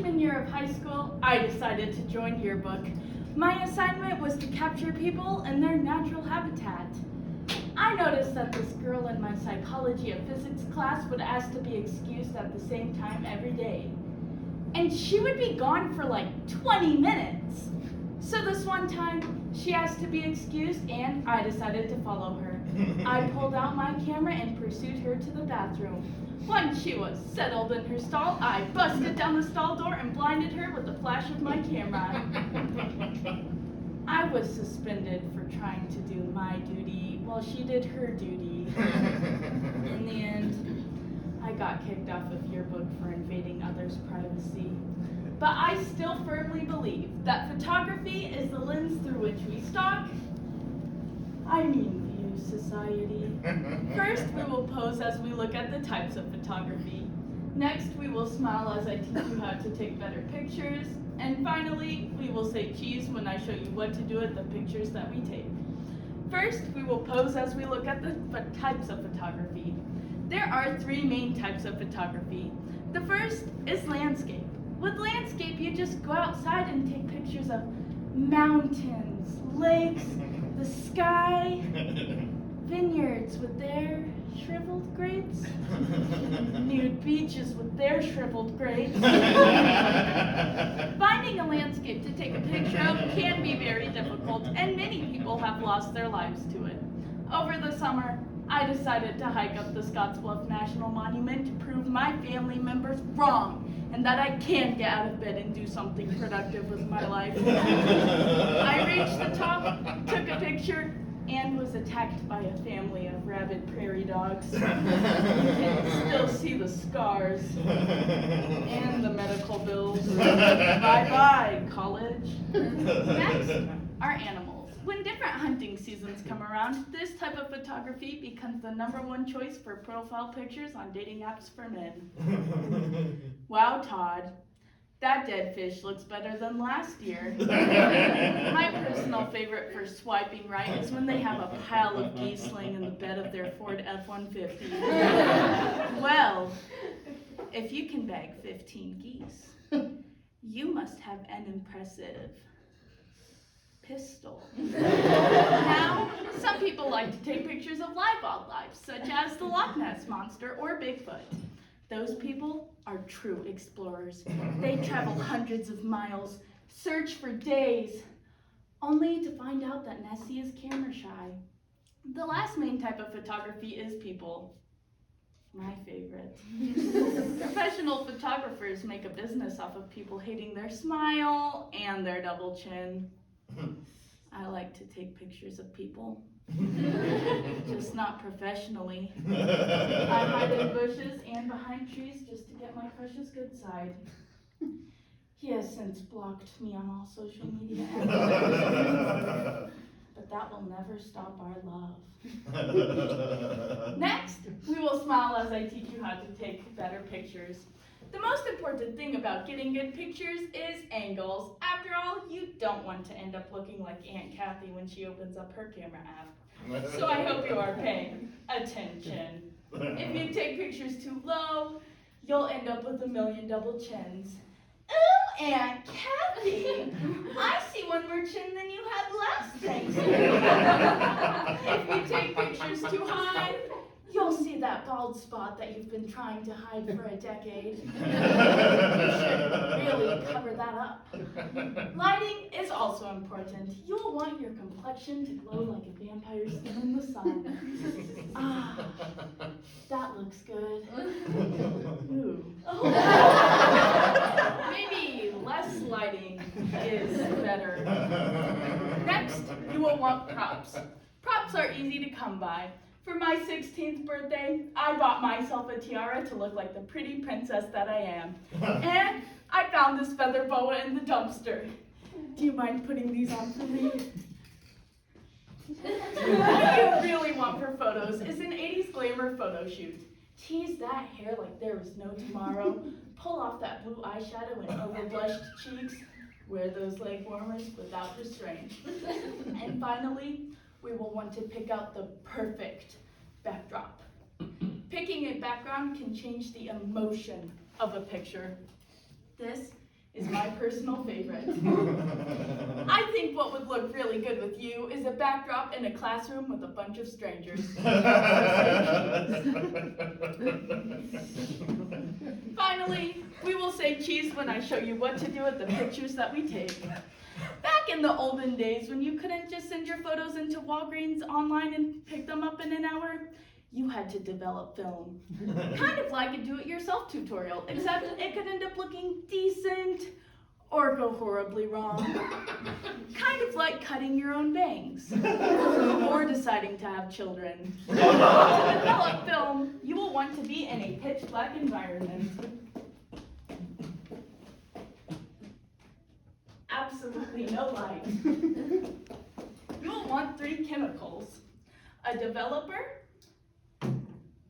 freshman year of high school, I decided to join yearbook. My assignment was to capture people in their natural habitat. I noticed that this girl in my psychology of physics class would ask to be excused at the same time every day. And she would be gone for like 20 minutes. So this one time, she asked to be excused and I decided to follow her. I pulled out my camera and pursued her to the bathroom. Once she was settled in her stall, I busted down the stall door and blinded her with the flash of my camera. I was suspended for trying to do my duty while she did her duty. In the end, I got kicked off of yearbook for invading others' privacy. But I still firmly believe that photography is the lens through which we view society. First, we will pose as we look at the types of photography. Next, we will smile as I teach you how to take better pictures. And finally, we will say cheese when I show you what to do with the pictures that we take. First, we will pose as we look at the types of photography. There are 3 main types of photography. The first is landscape. With landscape, you just go outside and take pictures of mountains, lakes, the sky, vineyards with their shriveled grapes, nude beaches with their shriveled grapes. Finding a landscape to take a picture of can be very difficult, and many people have lost their lives to it. Over the summer, I decided to hike up the Scottsbluff National Monument to prove my family members wrong and that I can get out of bed and do something productive with my life. I reached the top, took a picture, and was attacked by a family of rabid prairie dogs. You can still see the scars and the medical bills. Bye-bye, college. Next are animals. When different hunting seasons come around, this type of photography becomes the #1 choice for profile pictures on dating apps for men. Wow, Todd, that dead fish looks better than last year. My personal favorite for swiping right is when they have a pile of geese laying in the bed of their Ford F-150. Well, if you can bag 15 geese, you must have an impressive pistol. Now, some people like to take pictures of live wildlife, such as the Loch Ness Monster or Bigfoot. Those people are true explorers. They travel hundreds of miles, search for days, only to find out that Nessie is camera shy. The last main type of photography is people. My favorite. Professional photographers make a business off of people hating their smile and their double chin. I like to take pictures of people, just not professionally. I hide in bushes and behind trees just to get my crush's good side. He has since blocked me on all social media, but that will never stop our love. Next, we will smile as I teach you how to take better pictures. The most important thing about getting good pictures is angles. After all, you don't want to end up looking like Aunt Kathy when she opens up her camera app. So I hope you are paying attention. If you take pictures too low, you'll end up with a million double chins. Ooh, Aunt Kathy, I see one more chin than you had last Thanksgiving. If you take pictures too high, you'll see that bald spot that you've been trying to hide for a decade. You should really cover that up. Lighting is also important. You'll want your complexion to glow like a vampire's skin in the sun. Ah, that looks good. Ooh. Maybe less lighting is better. Next, you will want props. Props are easy to come by. For my 16th birthday, I bought myself a tiara to look like the pretty princess that I am. And I found this feather boa in the dumpster. Do you mind putting these on for me? What you really want for photos is an 80s glamour photo shoot. Tease that hair like there is no tomorrow. Pull off that blue eyeshadow and overblushed cheeks. Wear those leg warmers without restraint. And finally, we will want to pick out the perfect backdrop. Picking a background can change the emotion of a picture. This my personal favorite. I think what would look really good with you is a backdrop in a classroom with a bunch of strangers. Finally, we will say cheese when I show you what to do with the pictures that we take. Back in the olden days when you couldn't just send your photos into Walgreens online and pick them up in an hour, you had to develop film. Kind of like a do-it-yourself tutorial, except it could end up looking decent or go horribly wrong. Kind of like cutting your own bangs or deciding to have children. To develop film, you will want to be in a pitch black environment. Absolutely no light. You will want 3 chemicals: a developer,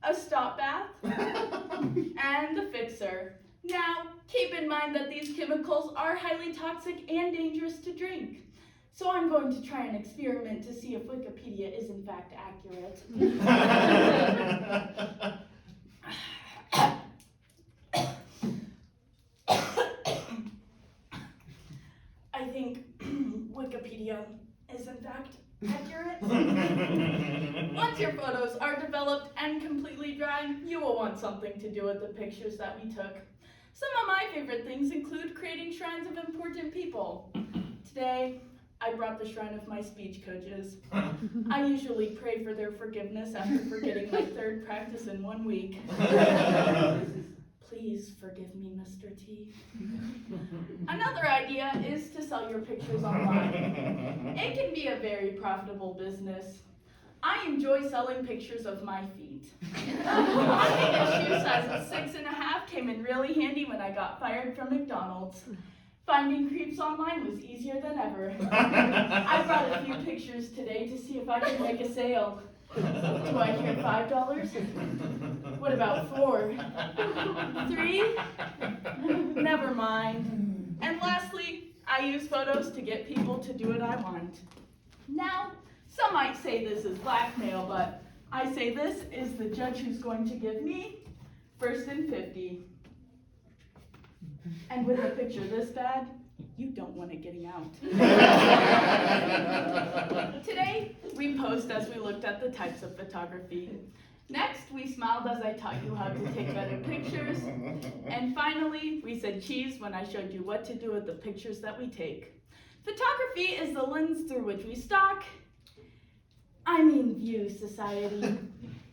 a stop bath, and a fixer. Now, keep in mind that these chemicals are highly toxic and dangerous to drink. So I'm going to try an experiment to see if Wikipedia is in fact accurate. I think Wikipedia is in fact accurate. Once your photos are developed and completely dry, you will want something to do with the pictures that we took. Some of my favorite things include creating shrines of important people. Today, I brought the shrine of my speech coaches. I usually pray for their forgiveness after forgetting my 3rd practice in 1 week. Please forgive me, Mr. T. Another idea is to sell your pictures online. It can be a very profitable business. I enjoy selling pictures of my feet. I think a shoe size of 6.5 came in really handy when I got fired from McDonald's. Finding creeps online was easier than ever. I brought a few pictures today to see if I could make a sale. Do I hear $5? What about 4? 3? Never mind. And lastly, I use photos to get people to do what I want. Now, some might say this is blackmail, but I say this is the judge who's going to give me 1st and 50. And with a picture this bad, you don't want it getting out. Today, we posed as we looked at the types of photography. Next, we smiled as I taught you how to take better pictures. And finally, we said cheese when I showed you what to do with the pictures that we take. Photography is the lens through which we view society.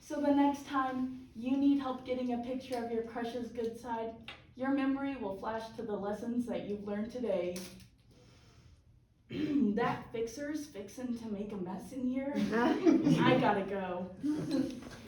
So the next time you need help getting a picture of your crush's good side, your memory will flash to the lessons that you've learned today. That fixer's fixin' to make a mess in here. I gotta go.